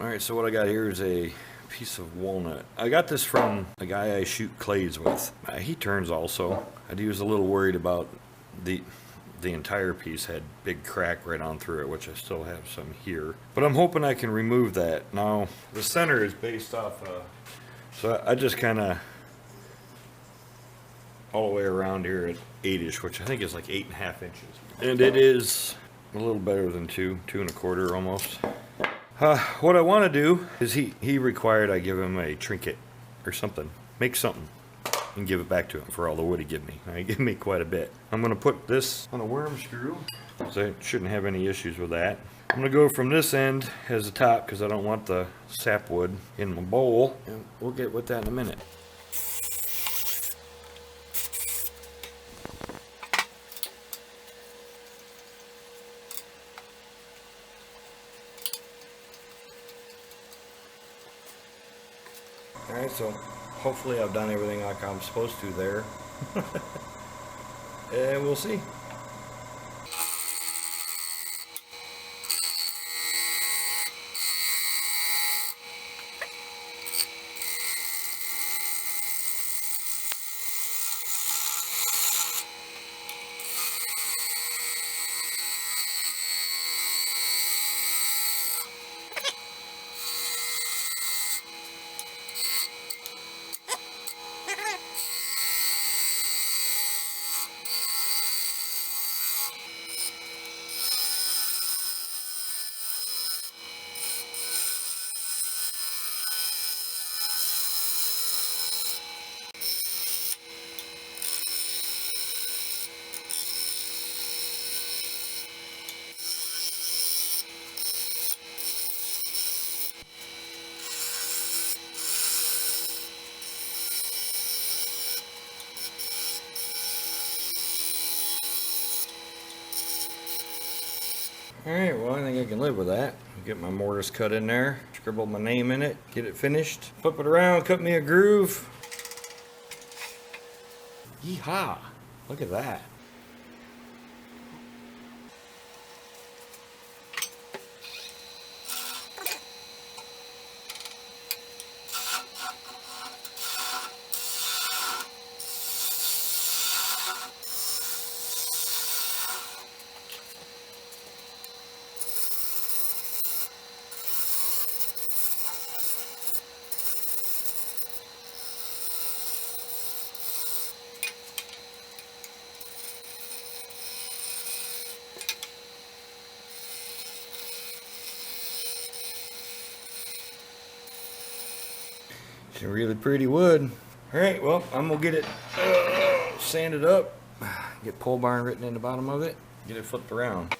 Alright, so what I got here is a piece of walnut. I got this from a guy I shoot clays with. He turns also. He was a little worried about the entire piece had big crack right on through it, which I still have some here. But I'm hoping I can remove that. Now, the center is based off, so I just kind of all the way around here at 8-ish, which I think is like 8.5 inches. And it is a little better than 2.25 almost. What I want to do is he required I give him a trinket or something. Make something and give it back to him for all the wood he gave me. He gave me quite a bit. I'm going to put this on a worm screw, so I shouldn't have any issues with that. I'm going to go from this end as the top because I don't want the sapwood in my bowl. And we'll get with that in a minute. Alright, so hopefully I've done everything like I'm supposed to there. And we'll see. Alright, well I think I can live with that. Get my mortise cut in there, scribble my name in it, get it finished, flip it around, cut me a groove. Yeehaw! Look at that. It's a really pretty wood. Alright, well, I'm gonna get it sanded up, get pole barn written in the bottom of it, get it flipped around.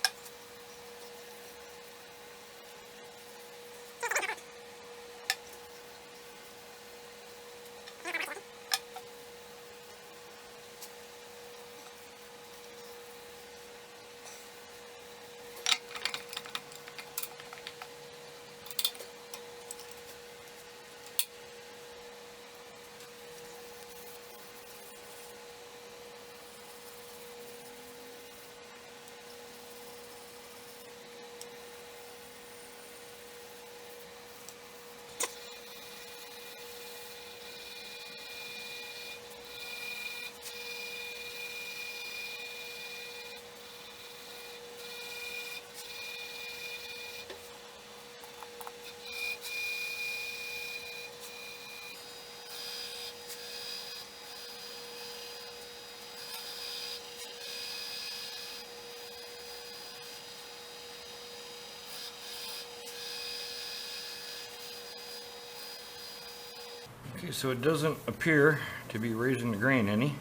Okay, so it doesn't appear to be raising the grain any.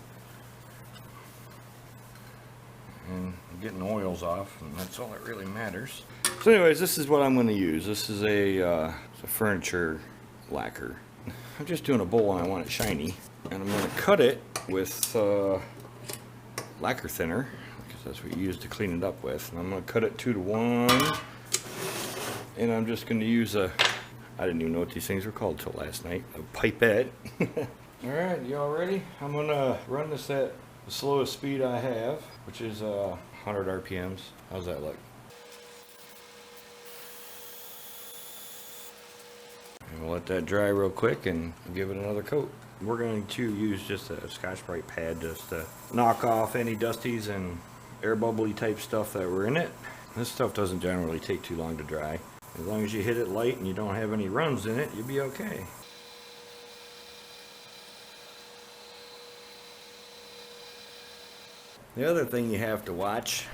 And getting the oils off, and that's all that really matters. So anyways, this is what I'm going to use. This is a furniture lacquer. I'm just doing a bowl and I want it shiny. And I'm going to cut it with lacquer thinner, because that's what you use to clean it up with. And I'm going to cut it 2-to-1. And I'm just going to use I didn't even know what these things were called till last night, a pipette. Alright, y'all ready? I'm going to run this at the slowest speed I have, which is 100 RPMs. How's that look? And we'll let that dry real quick and give it another coat. We're going to use just a Scotch-Brite pad just to knock off any dusties and air bubbly type stuff that were in it. This stuff doesn't generally take too long to dry. As long as you hit it light and you don't have any runs in it, you'll be okay. The other thing you have to watch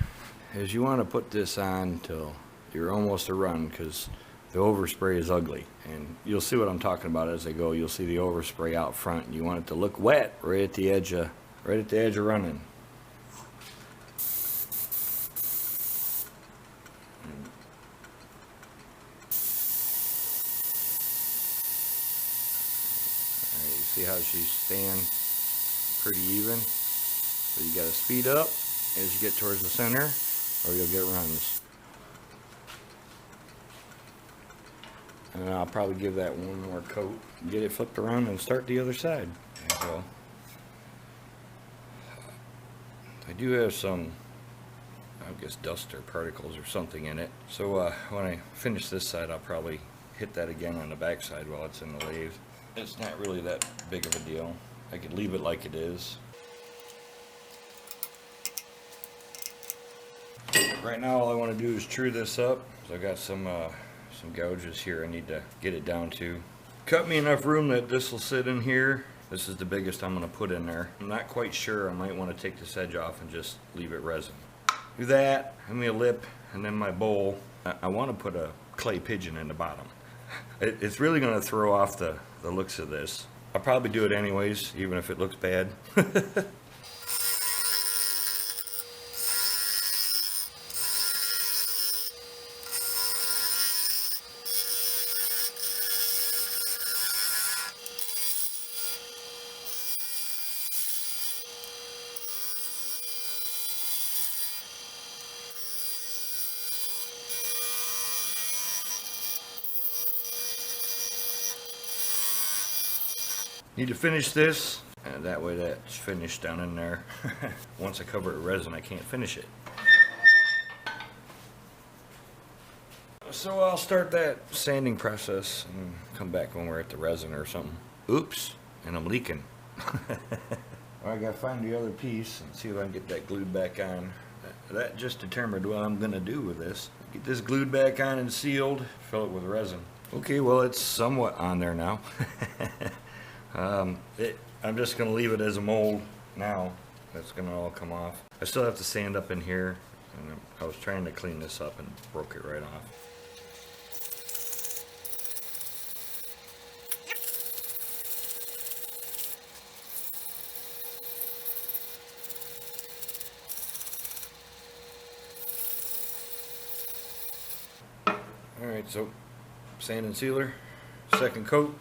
is you want to put this on till you're almost a run, because the overspray is ugly. And you'll see what I'm talking about as I go. You'll see the overspray out front. And you want it to look wet right at the edge of running. See how she's staying pretty even, but you got to speed up as you get towards the center or you'll get runs. And I'll probably give that one more coat, get it flipped around and start the other side. There you go. I do have some, I guess, dust or particles or something in it, so when I finish this side I'll probably hit that again on the back side while it's in the lathe. It's not really that big of a deal. I could leave it like it is. Right now all I want to do is true this up. So I got some gouges here I need to get it down to. Cut me enough room that this will sit in here. This is the biggest I'm going to put in there. I'm not quite sure. I might want to take this edge off and just leave it resin. Do that, have me a lip, and then my bowl. I want to put a clay pigeon in the bottom. It's really going to throw off the looks of this. I'll probably do it anyways, even if it looks bad. Need to finish this, and that way that's finished down in there. Once I cover it with resin, I can't finish it. So I'll start that sanding process and come back when we're at the resin or something. Oops, and I'm leaking. I gotta find the other piece and see if I can get that glued back on. That just determined what I'm gonna do with this. Get this glued back on and sealed, fill it with resin. Okay, well it's somewhat on there now. I'm just going to leave it as a mold now. That's going to all come off. I still have to sand up in here, and I was trying to clean this up and broke it right off. Alright, so sand and sealer, second coat.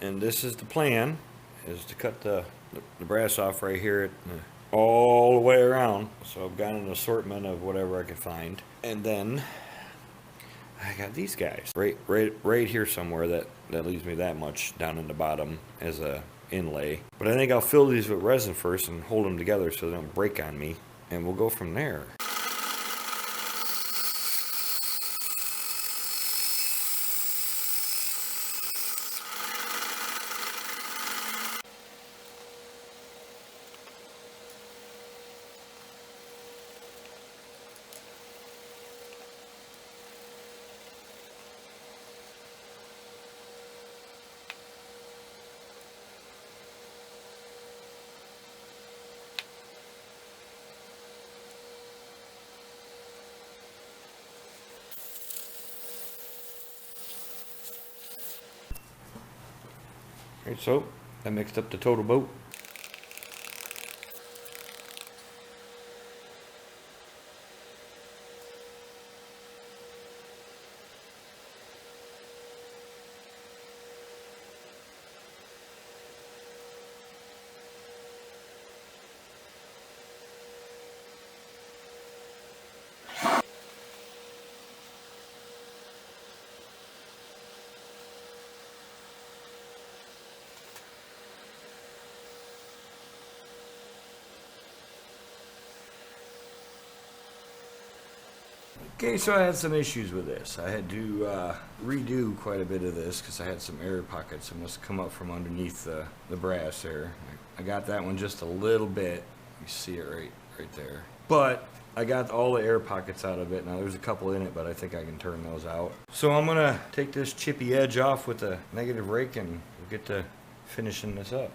And this is the plan, is to cut the brass off right here all the way around. So I've got an assortment of whatever I could find. And then I got these guys right here somewhere that leaves me that much down in the bottom as a inlay. But I think I'll fill these with resin first and hold them together so they don't break on me. And we'll go from there. Alright, so I mixed up the total boat. Okay, so I had some issues with this. I had to redo quite a bit of this because I had some air pockets that must have come up from underneath the brass there. I got that one just a little bit. You see it right there. But I got all the air pockets out of it. Now there's a couple in it, but I think I can turn those out. So I'm gonna take this chippy edge off with a negative rake and we'll get to finishing this up.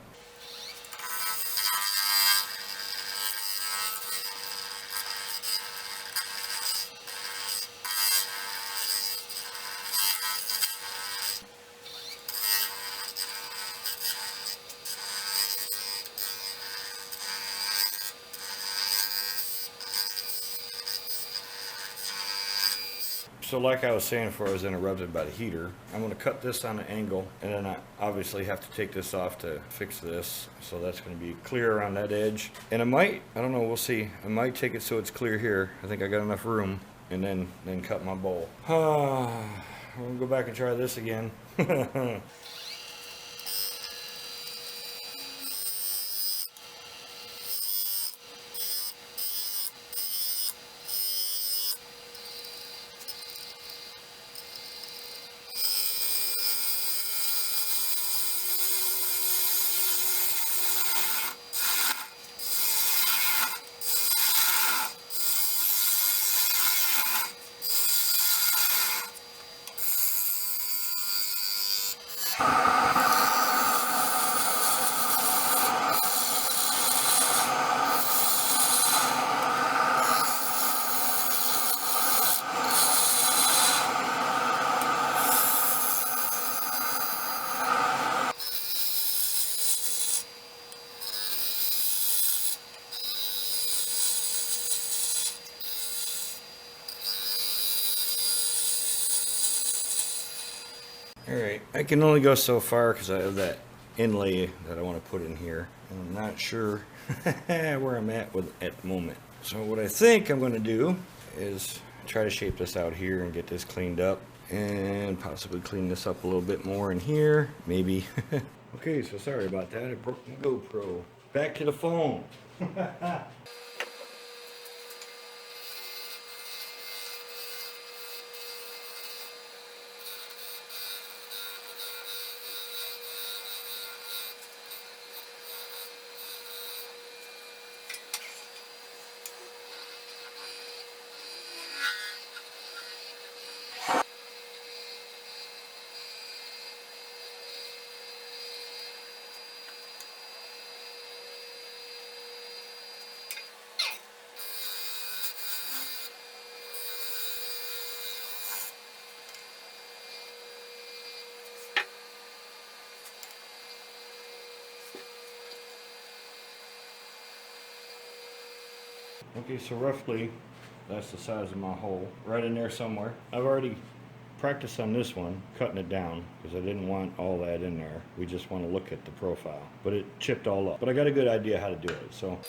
So like I was saying before I was interrupted by the heater, I'm going to cut this on an angle, and then I obviously have to take this off to fix this. So that's going to be clear around that edge. And I don't know, we'll see. I might take it so it's clear here. I think I got enough room, and then cut my bowl. I'm going to go back and try this again. Alright, I can only go so far because I have that inlay that I want to put in here. And I'm not sure where I'm at the moment. So what I think I'm going to do is try to shape this out here and get this cleaned up. And possibly clean this up a little bit more in here, maybe. Okay, so sorry about that. I broke my GoPro. Back to the phone. Okay, so roughly that's the size of my hole, right in there somewhere. I've already practiced on this one, cutting it down, because I didn't want all that in there. We just want to look at the profile, but it chipped all up. But I got a good idea how to do it, so.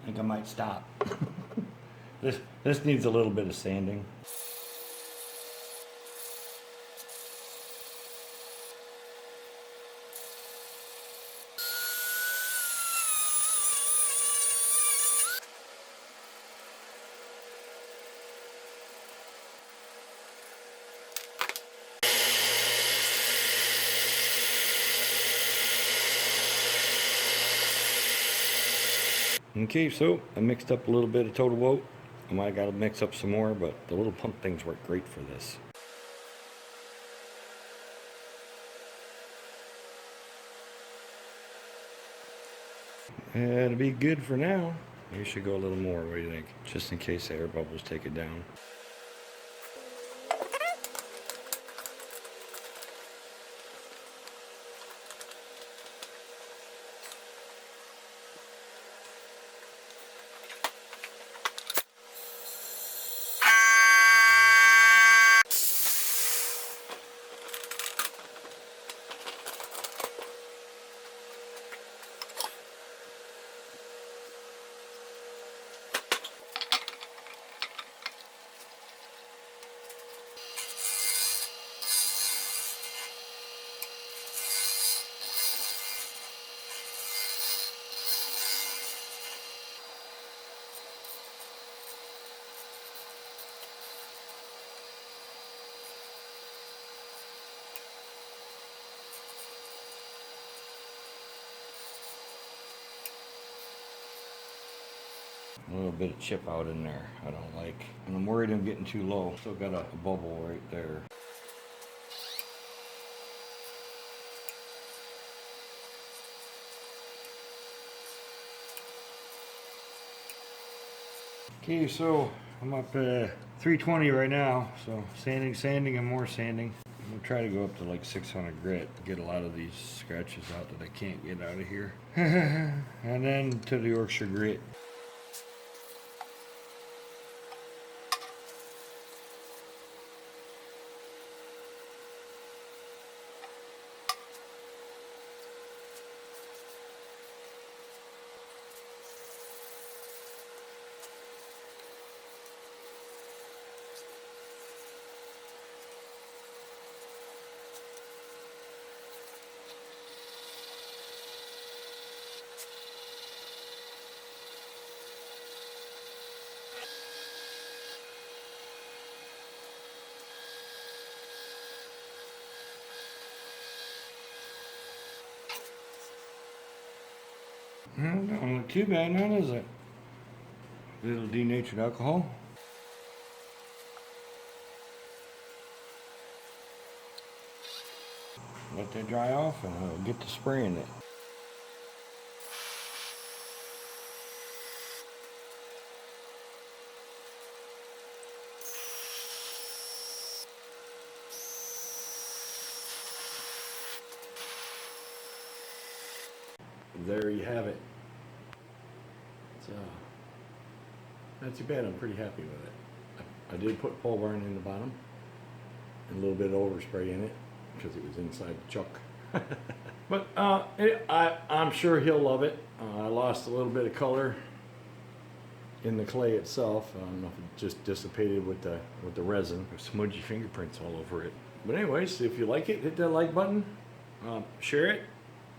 I think I might stop. This needs a little bit of sanding. Okay, so I mixed up a little bit of total woe. I might gotta mix up some more, but the little pump things work great for this. It'll be good for now. You should go a little more, what do you think? Just in case the air bubbles take it down. A little bit of chip out in there, I don't like. And I'm worried I'm getting too low. Still got a bubble right there. Okay, so I'm up at 320 right now. So sanding, and more sanding. I'm gonna try to go up to like 600 grit, get a lot of these scratches out that I can't get out of here. And then to the Yorkshire grit. Don't look too bad now, does it? A little denatured alcohol. Let that dry off and I'll get to spraying it. There you have it. So, not too bad. I'm pretty happy with it. I did put Pohl in the bottom and a little bit of overspray in it because it was inside the chuck. But I'm sure he'll love it. I lost a little bit of color in the clay itself. I don't know if it just dissipated with the resin. There's smudgy fingerprints all over it. But anyways, if you like it, hit that like button, share it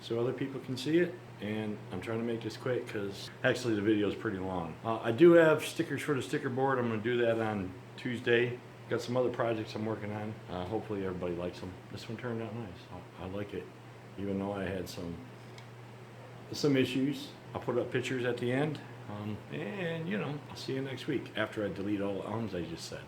so other people can see it. And I'm trying to make this quick because actually the video is pretty long. I do have stickers for the sticker board. I'm going to do that on Tuesday. Got some other projects I'm working on. Hopefully everybody likes them. This one turned out nice. I like it, even though I had some issues. I'll put up pictures at the end. And you know, I'll see you next week after I delete all the ums I just said.